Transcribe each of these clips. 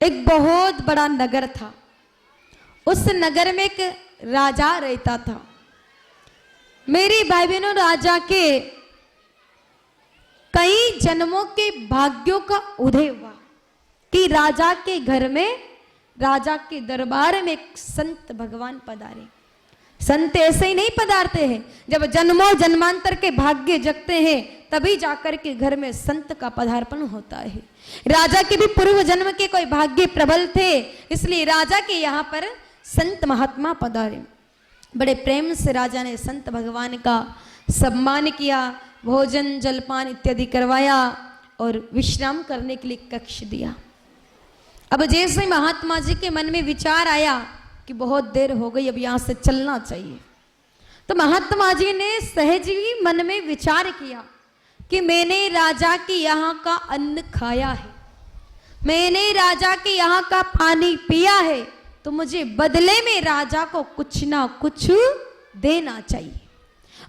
एक बहुत बड़ा नगर था। उस नगर में एक राजा रहता था। मेरी भाई बहनों, राजा के कई जन्मों के भाग्यों का उदय हुआ कि राजा के घर में, राजा के दरबार में एक संत भगवान पधारे। संत ऐसे ही नहीं पधारते हैं, जब जन्मों जन्मांतर के भाग्य जगते हैं तभी जाकर के घर में संत का पधारपण होता है। राजा के भी पूर्व जन्म के कोई भाग्य प्रबल थे, इसलिए राजा के यहाँ पर संत महात्मा पधारे। बड़े प्रेम से राजा ने संत भगवान का सम्मान किया, भोजन जलपान इत्यादि करवाया और विश्राम करने के लिए कक्ष दिया। अब जैसे महात्मा जी के मन में विचार आया कि बहुत देर हो गई, अब यहाँ से चलना चाहिए, तो महात्मा जी ने सहज ही मन में विचार किया कि मैंने राजा के यहाँ का अन्न खाया है, मैंने राजा के यहाँ का पानी पिया है, तो मुझे बदले में राजा को कुछ ना कुछ देना चाहिए।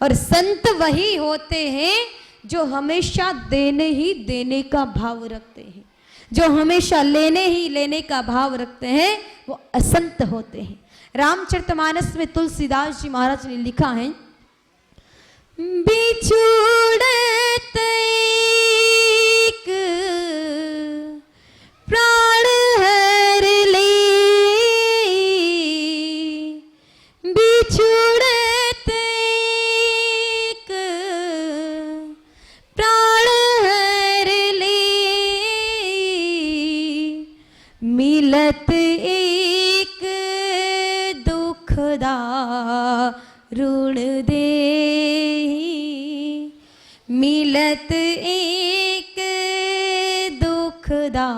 और संत वही होते हैं जो हमेशा देने ही देने का भाव रखते हैं, जो हमेशा लेने ही लेने का भाव रखते हैं, वो असंत होते हैं। रामचरितमानस में तुलसीदास जी महाराज ने लिखा है, बिछुड़त एक प्राण हर ले, बिछुड़त एक प्राण हर ले, मिलत एक दुखदा ऋण दे, मिलत एक दुखदा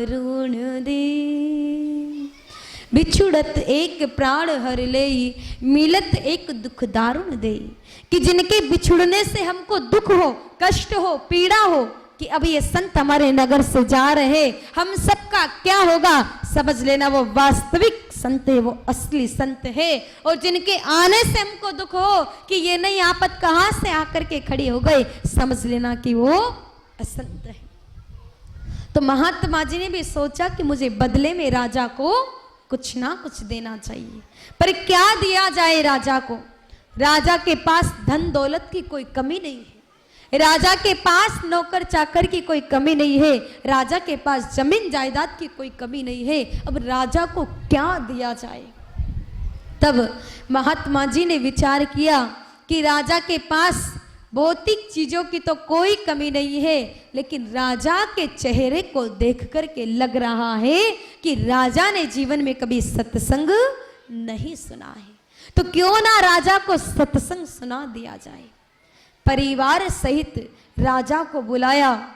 ऋण दे। बिछुड़त एक प्राण हर ले, मिलत एक दुख दारुण दे। कि जिनके बिछुड़ने से हमको दुख हो, कष्ट हो, पीड़ा हो, कि अब ये संत हमारे नगर से जा रहे, हम सबका क्या होगा, समझ लेना वो वास्तविक संत है, वो असली संत है। और जिनके आने से हमको दुख हो कि ये नई आपत कहां से आकर के खड़ी हो गई, समझ लेना कि वो असंत है। तो महात्मा जी ने भी सोचा कि मुझे बदले में राजा को कुछ ना कुछ देना चाहिए, पर क्या दिया जाए राजा को। राजा के पास धन दौलत की कोई कमी नहीं है, राजा के पास नौकर चाकर की कोई कमी नहीं है, राजा के पास जमीन जायदाद की कोई कमी नहीं है। अब राजा को क्या दिया जाए। तब महात्मा जी ने विचार किया कि राजा के पास भौतिक चीजों की तो कोई कमी नहीं है, लेकिन राजा के चेहरे को देख कर के लग रहा है कि राजा ने जीवन में कभी सत्संग नहीं सुना है, तो क्यों ना राजा को सत्संग सुना दिया जाए। परिवार सहित राजा को बुलाया,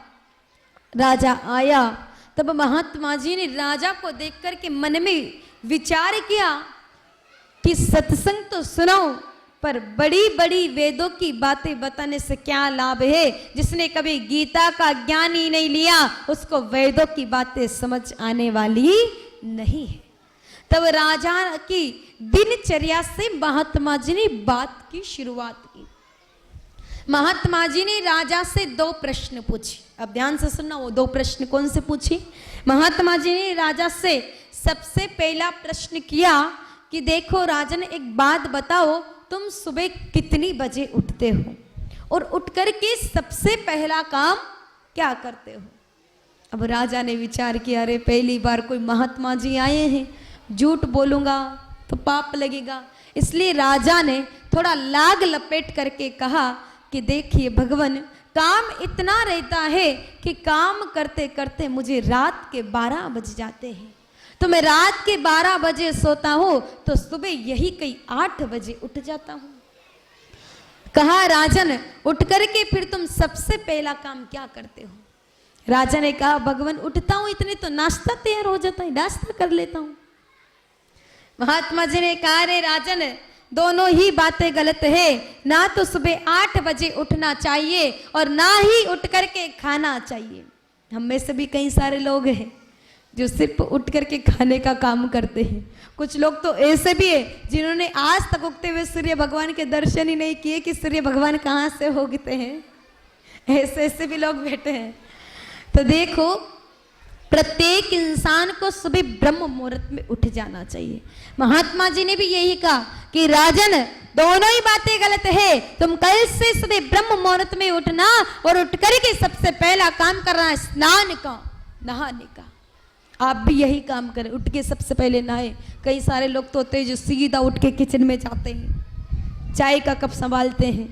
राजा आया। तब महात्मा जी ने राजा को देख कर के मन में विचार किया कि सत्संग तो सुनो, पर बड़ी बड़ी वेदों की बातें बताने से क्या लाभ है। जिसने कभी गीता का ज्ञान ही नहीं लिया, उसको वेदों की बातें समझ आने वाली नहीं है। तब राजा की दिनचर्या से महात्मा जी ने बात की शुरुआत की। महात्मा जी ने राजा से 2 प्रश्न पूछे। अब ध्यान से सुनना, वो 2 प्रश्न कौन से पूछे। महात्मा जी ने राजा से सबसे पहला प्रश्न किया कि देखो राजन, एक बात बताओ, तुम सुबह कितनी बजे उठते हो और उठ कर के सबसे पहला काम क्या करते हो। अब राजा ने विचार किया, अरे पहली बार कोई महात्मा जी आए हैं, झूठ बोलूंगा तो पाप लगेगा। इसलिए राजा ने थोड़ा लाग लपेट करके कहा कि देखिए भगवान, काम इतना रहता है कि काम करते करते मुझे रात के 12 बज जाते हैं, तो मैं रात के 12 बजे सोता हूँ तो सुबह यही कई 8 बजे उठ जाता हूँ। कहा राजन, उठ करके फिर तुम सबसे पहला काम क्या करते हो। राजा ने कहा भगवान, उठता हूँ इतने तो नाश्ता तैयार हो जाता है, नाश्ता कर लेता हूँ। महात्मा जी ने कहा, रे राजन, दोनों ही बातें गलत है। ना तो सुबह 8 बजे उठना चाहिए और ना ही उठ करके खाना चाहिए। हम में से भी कई सारे लोग हैं जो सिर्फ उठ करके खाने का काम करते हैं। कुछ लोग तो ऐसे भी है जिन्होंने आज तक उगते हुए सूर्य भगवान के दर्शन ही नहीं किए कि सूर्य भगवान कहाँ से उगते हैं। ऐसे ऐसे भी लोग बैठे हैं। तो देखो, प्रत्येक इंसान को सुबह ब्रह्म मुहूर्त में उठ जाना चाहिए। महात्मा जी ने भी यही कहा कि राजन, दोनों ही बातें गलत है। तुम कल से सुबह ब्रह्म मुहूर्त में उठना और उठ करके सबसे पहला काम करना है स्नान का, नहाने का। आप भी यही काम करें, उठ के सबसे पहले नहाए। कई सारे लोग तो होते हैं जो सीधा उठ के किचन में जाते हैं, चाय का कप संभालते हैं,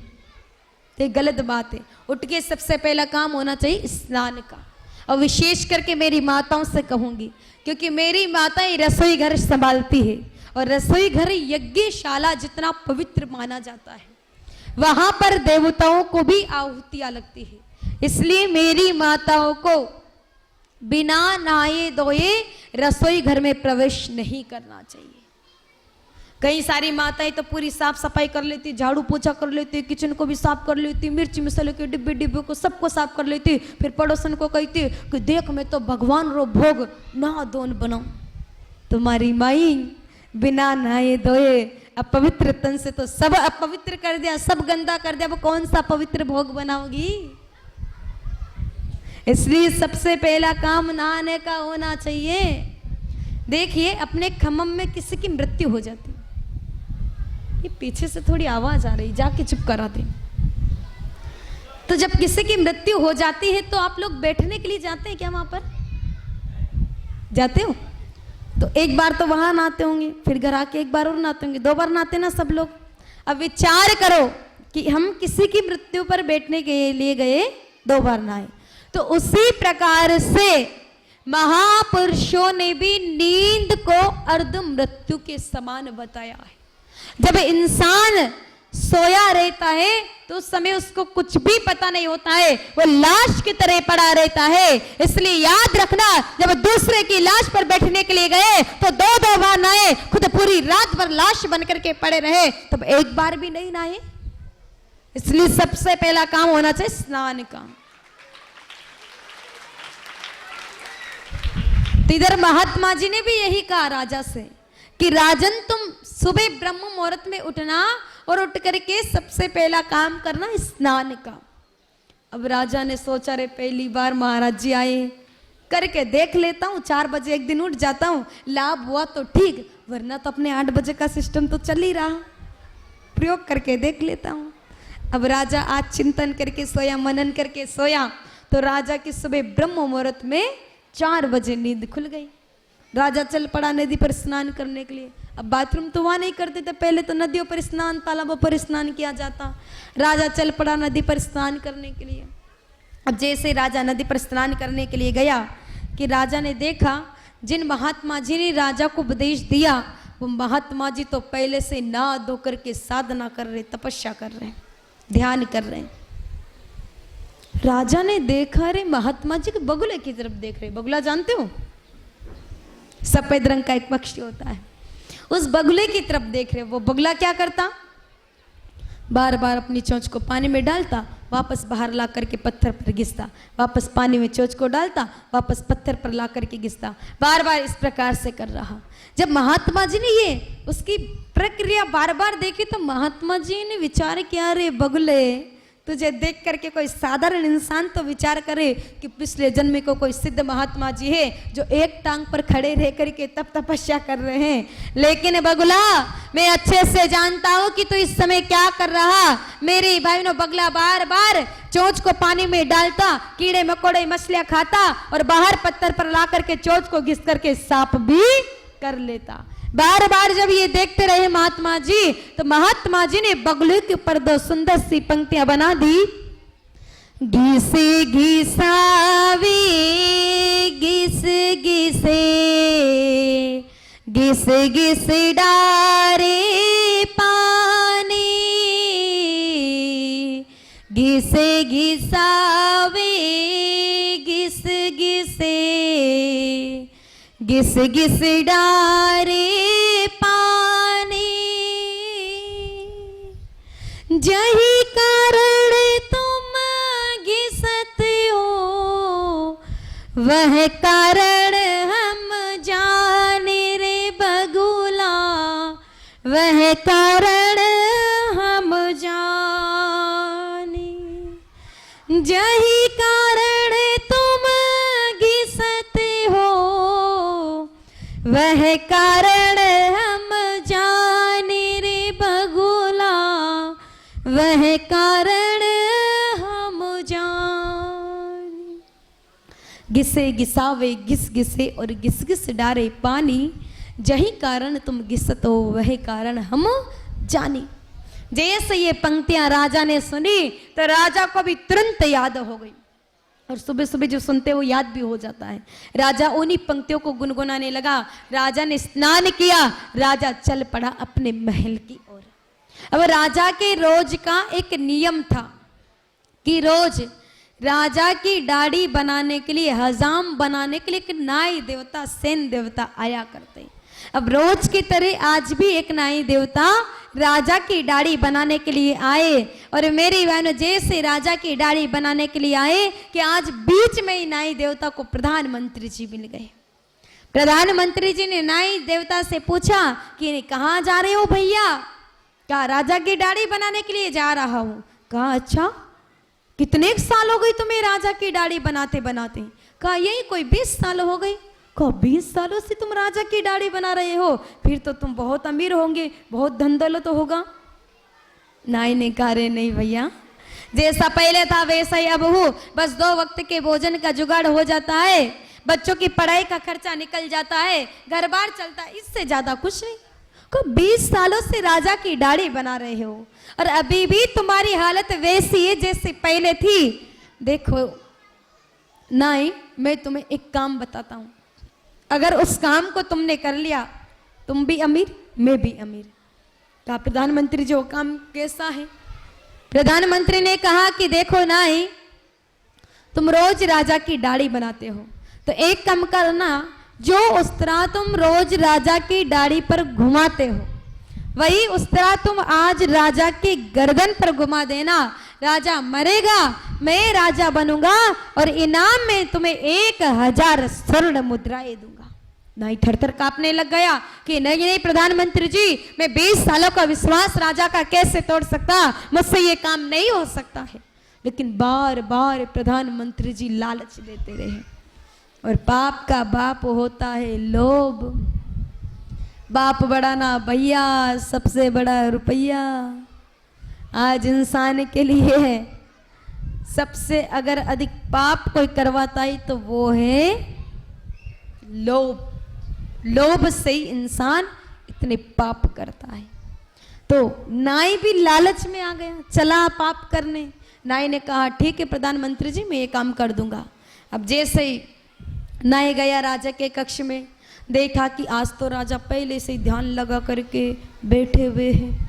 तो गलत बात है। उठ के सबसे पहला काम होना चाहिए स्नान का। और विशेष करके मेरी माताओं से कहूंगी, क्योंकि मेरी माताएं रसोई घर संभालती है और रसोई घर यज्ञशाला जितना पवित्र माना जाता है, वहां पर देवताओं को भी आहुतियां लगती है। इसलिए मेरी माताओं को बिना नहाए धोए रसोई घर में प्रवेश नहीं करना चाहिए। कई सारी माताएं तो पूरी साफ सफाई कर लेती, झाड़ू पोछा कर लेती, किचन को भी साफ कर लेती, मिर्ची मसाले के डिब्बे डिब्बे को सबको साफ कर लेती, फिर पड़ोसन को कहती कि देख मैं तो भगवान रो भोग नहा धोन बनाऊं। तुम्हारी माई बिना नहाए धोए अपवित्र तन से तो सब अपवित्र कर दिया, सब गंदा कर दिया, वो कौन सा पवित्र भोग बनाओगी? इसलिए सबसे पहला काम नहाने का होना चाहिए। देखिए अपने खम्मम में किसी की मृत्यु हो जाती, ये पीछे से थोड़ी आवाज आ रही, जाके चुप करा दे। तो जब किसी की मृत्यु हो जाती है तो आप लोग बैठने के लिए जाते हैं क्या? वहां पर जाते हो तो एक बार तो वहां नहाते होंगे, फिर घर आके एक बार और नहाते होंगे, 2 बार नहाते ना सब लोग। अब विचार करो कि हम किसी की मृत्यु पर बैठने के लिए गए, 2 बार नहाए। तो उसी प्रकार से महापुरुषों ने भी नींद को अर्ध मृत्यु के समान बताया है। जब इंसान सोया रहता है तो उस समय उसको कुछ भी पता नहीं होता है, वो लाश की तरह पड़ा रहता है। इसलिए याद रखना, जब दूसरे की लाश पर बैठने के लिए गए तो 2-2 बार नहाए, खुद पूरी रात भर लाश बनकर के पड़े रहे तब एक बार भी नहीं नहाए। इसलिए सबसे पहला काम होना चाहिए स्नान का। तो इधर महात्मा जी ने भी यही कहा राजा से कि राजन तुम सुबह ब्रह्म मुहूर्त में उठना और उठ करके सबसे पहला काम करना स्नान का। अब राजा ने सोचा रे पहली बार महाराज जी आए, करके देख लेता हूँ, 4 बजे एक दिन उठ जाता हूँ, लाभ हुआ तो ठीक, वरना तो अपने 8 बजे का सिस्टम तो चल ही रहा, प्रयोग करके देख लेता हूँ। अब राजा आज चिंतन करके सोया, मनन करके सोया, तो राजा की सुबह ब्रह्म मुहूर्त में 4 बजे नींद खुल गई। राजा चल पड़ा नदी पर स्नान करने के लिए। अब बाथरूम तो वहाँ नहीं करते थे, पहले तो नदियों पर स्नान, तालाबों पर स्नान किया जाता। राजा चल पड़ा नदी पर स्नान करने के लिए। अब जैसे राजा नदी पर स्नान करने के लिए गया कि राजा ने देखा जिन महात्मा जी ने राजा को उपदेश दिया वो महात्मा जी तो पहले से नहा धो करके साधना कर रहे, तपस्या कर रहे, ध्यान कर रहे। राजा ने देखा रे महात्मा जी के बगुले की तरफ देख रहे। बगुला जानते हो, सफेद रंग का एक पक्षी होता है, उस बगुले की तरफ देख रहे। वो बगुला क्या करता, बार बार अपनी चोंच को पानी में डालता, वापस बाहर ला करके पत्थर पर घिसता, वापस पानी में चोंच को डालता, वापस पत्थर पर ला करके घिसता, बार बार इस प्रकार से कर रहा। जब महात्मा जी ने ये उसकी प्रक्रिया बार बार देखी तो महात्मा जी ने विचार किया, रे बगुले तुझे देख करके कोई साधारण इंसान तो विचार करे कि पिछले जन्म को कोई सिद्ध महात्मा जी है जो एक टांग पर खड़े रह करके तप तपस्या कर रहे हैं। लेकिन बगुला मैं अच्छे से जानता हूं कि तू इस समय क्या कर रहा। मेरे भाई ने बगुला बार बार चोंच को पानी में डालता, कीड़े मकोड़े मछलियां खाता और बाहर पत्थर पर ला करके चोंच को घिस करके साफ भी कर लेता। बार बार जब ये देखते रहे महात्मा जी तो महात्मा जी ने बगुले के ऊपर 2 सुंदर सी पंक्तियां बना दी। घिसे घिसावे घिस घिसे घिस घिस डारे पानी, घिसे घिसावे घिस घिसे घिस घिस डारे पानी, जही कारण तुम घिसत हो वह कारण हम जाने रे बगुला, वह कारण हम जाने। जही कारण तुम घिसत हो वह कारण हम जाने रे बगुला, वह कारण हम जाने। गिसे गिसावे घिस गिसे और घिस घिस डारे पानी, जही कारण तुम घिसत हो वह कारण हम जानी। जैसे ये पंक्तियां राजा ने सुनी तो राजा को भी तुरंत याद हो गई, और सुबह सुबह जो सुनते हो याद भी हो जाता है। राजा उन्हीं पंक्तियों को गुनगुनाने लगा। राजा ने स्नान किया, राजा चल पड़ा अपने महल की ओर। अब राजा के रोज का एक नियम था कि रोज राजा की दाढ़ी बनाने के लिए, हजाम बनाने के लिए एक नाई देवता, सेन देवता आया करते। अब रोज की तरह आज भी एक नाई देवता राजा की दाढ़ी बनाने के लिए आए, और मेरी बहनों जैसे राजा की दाढ़ी बनाने के लिए आए कि आज बीच में ही नाई देवता को प्रधानमंत्री जी मिल गए। प्रधानमंत्री जी ने नाई देवता से पूछा कि कहाँ जा रहे हो भैया? कहा राजा की दाढ़ी बनाने के लिए जा रहा हूँ। कहा अच्छा, कितने साल हो गई तुम्हें राजा की दाढ़ी बनाते बनाते? कहा यही कोई 20 साल हो गई। कहा 20 सालों से तुम राजा की दाढ़ी बना रहे हो, फिर तो तुम बहुत अमीर होंगे, बहुत धन दौलत होगा। नाई ने कहा रे नहीं भैया, जैसा पहले था वैसा ही अब हूँ, बस 2 वक्त के भोजन का जुगाड़ हो जाता है, बच्चों की पढ़ाई का खर्चा निकल जाता है, घर बार चलता है, इससे ज्यादा कुछ नहीं। को 20 सालों से राजा की दाढ़ी बना रहे हो और अभी भी तुम्हारी हालत वैसी है जैसे पहले थी। देखो नाई, मैं तुम्हें एक काम बताता हूं, अगर उस काम को तुमने कर लिया तुम भी अमीर, मैं भी अमीर। कहा प्रधानमंत्री जी वो काम कैसा है? प्रधानमंत्री ने कहा कि देखो नाई, तुम रोज राजा की दाढ़ी बनाते हो, तो एक काम करना, जो उस तरह तुम रोज राजा की दाढ़ी पर घुमाते हो वही उस तरह तुम आज राजा की गर्दन पर घुमा देना। राजा मरेगा, मैं राजा बनूंगा और इनाम में तुम्हें 1000 स्वर्ण मुद्राएं दूंगा। नाई थरथर कांपने लग गया कि नहीं नहीं प्रधानमंत्री जी, मैं 20 सालों का विश्वास राजा का कैसे तोड़ सकता, मुझसे ये काम नहीं हो सकता है। लेकिन बार बार प्रधानमंत्री जी लालच देते रहे, और पाप का बाप होता है लोभ। बाप बड़ा ना भैया, सबसे बड़ा रुपया। आज इंसान के लिए सबसे अगर अधिक पाप कोई करवाता है तो वो है लोभ। लोभ से ही इंसान इतने पाप करता है। तो नाई भी लालच में आ गया, चला पाप करने। नाई ने कहा ठीक है प्रधानमंत्री जी, मैं ये काम कर दूंगा। अब जैसे ही नाई गया राजा के कक्ष में, देखा कि आज तो राजा पहले से ही ध्यान लगा करके बैठे हुए हैं।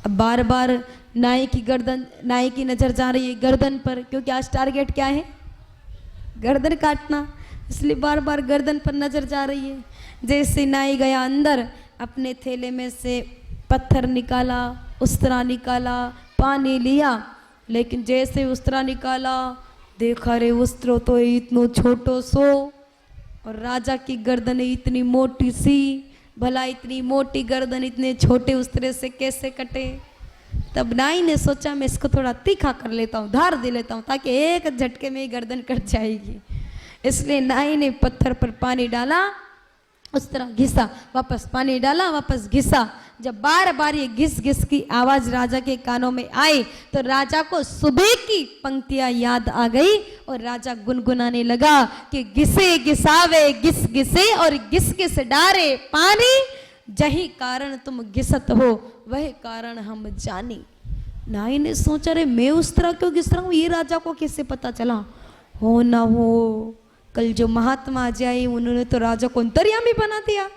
अब बार बार नाई की नजर जा रही है गर्दन पर, क्योंकि आज टारगेट क्या है? गर्दन काटना, इसलिए बार बार गर्दन पर नजर जा रही है। जैसे नाई गया अंदर, अपने थैले में से पत्थर निकाला, उस्तरा निकाला, पानी लिया, लेकिन जैसे उस्तरा निकाला देखा रे उस्तरो तो इतनो छोटो सो, और राजा की गर्दन इतनी मोटी सी। भला इतनी मोटी गर्दन इतने छोटे उस्तरे से कैसे कटे? तब नाई ने सोचा मैं इसको थोड़ा तीखा कर लेता हूँ, धार दे लेता हूँ, ताकि एक झटके में ही गर्दन कट जाएगी। इसलिए नाई ने पत्थर पर पानी डाला, उस तरह घिसा, वापस पानी डाला, वापस घिसा। जब बार बार ये घिस घिस की आवाज राजा के कानों में आई तो राजा को सुबह की पंक्तियां याद आ गई, और राजा गुनगुनाने लगा कि घिसे घिसावे घिस घिसे और घिस घिस डारे पानी, जही कारण तुम घिसत हो वह कारण हम जानी। नाई ने सोचा रे मैं उस तरह क्यों घिस रहा हूँ, ये राजा को कैसे पता चला? हो ना हो कल जो महात्मा जी आए उन्होंने तो राजा को अंतर्यामी बना दिया।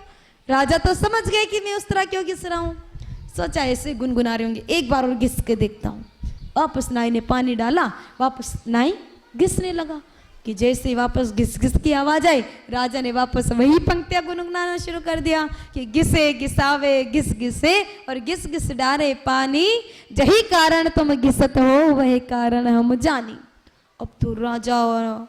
राजा तो समझ गए कि मैं उस तरह क्यों घिस रहा हूँ। सोचा ऐसे गुनगुना रहे होंगे, एक बार और घिस के देखता हूँ। वापस नाई ने पानी डाला, वापस नाई घिसने लगा कि जैसे वापस घिस घिस की आवाज आई, राजा ने वापस वही पंक्तियां गुनगुनाना शुरू कर दिया कि घिसे घिसावे घिस घिसे और घिस घिस डारे पानी, जही कारण तुम घिसत हो वही कारण हम जानी। अब तो राजा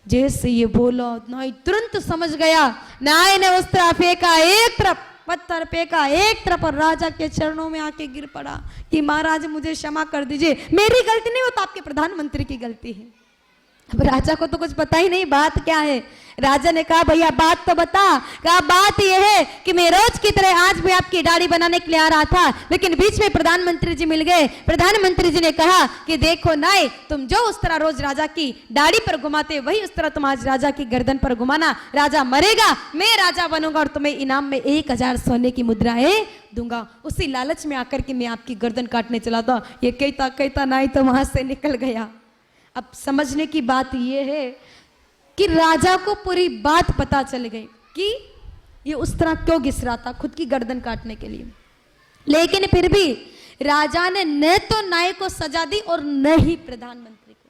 जैसे ये बोला नाई तुरंत समझ गया। नाई ने उस तरफ फेंका, एक तरफ पत्थर फेंका, एक तरफ, और राजा के चरणों में आके गिर पड़ा कि महाराज मुझे क्षमा कर दीजिए, मेरी गलती नहीं, वो तो आपके प्रधानमंत्री की गलती है। अब राजा को तो कुछ पता ही नहीं बात क्या है। राजा ने कहा भैया बात तो बता। कहा बात यह है कि मैं रोज की तरह आज भी आपकी दाढ़ी बनाने के लिए आ रहा था, लेकिन बीच में प्रधानमंत्री जी मिल गए। प्रधानमंत्री जी ने कहा कि देखो नाई, तुम जो उस तरह रोज राजा की दाढ़ी पर घुमाते वही उस तरह तुम आज राजा की गर्दन पर घुमाना। राजा मरेगा, मैं राजा बनूंगा और तुम्हें इनाम में 1000 सोने की मुद्राएं दूंगा। उसी लालच में आकर के मैं आपकी गर्दन काटने चला था। ये कहता कहता नाई तो वहां से निकल गया। अब समझने की बात यह है कि राजा को पूरी बात पता चल गई कि ये उस तरह क्यों घिस रहा था खुद की गर्दन काटने के लिए। लेकिन फिर भी राजा ने न तो नाई को सजा दी और न ही प्रधानमंत्री को।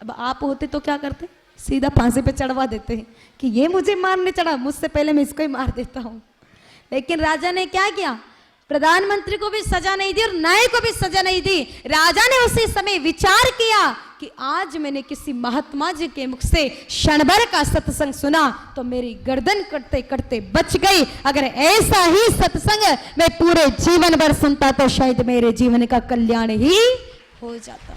अब आप होते तो क्या करते? सीधा फांसी पे चढ़वा देते हैं कि ये मुझे मारने चढ़ा, मुझसे पहले मैं इसको ही मार देता हूं। लेकिन राजा ने क्या किया? प्रधानमंत्री को भी सजा नहीं दी और नाई को भी सजा नहीं दी। राजा ने उसी समय विचार किया कि आज मैंने किसी महात्मा जी के मुख से क्षण भर का सत्संग सुना तो मेरी गर्दन कटते कटते बच गई। अगर ऐसा ही सत्संग मैं पूरे जीवन भर सुनता तो शायद मेरे जीवन का कल्याण ही हो जाता।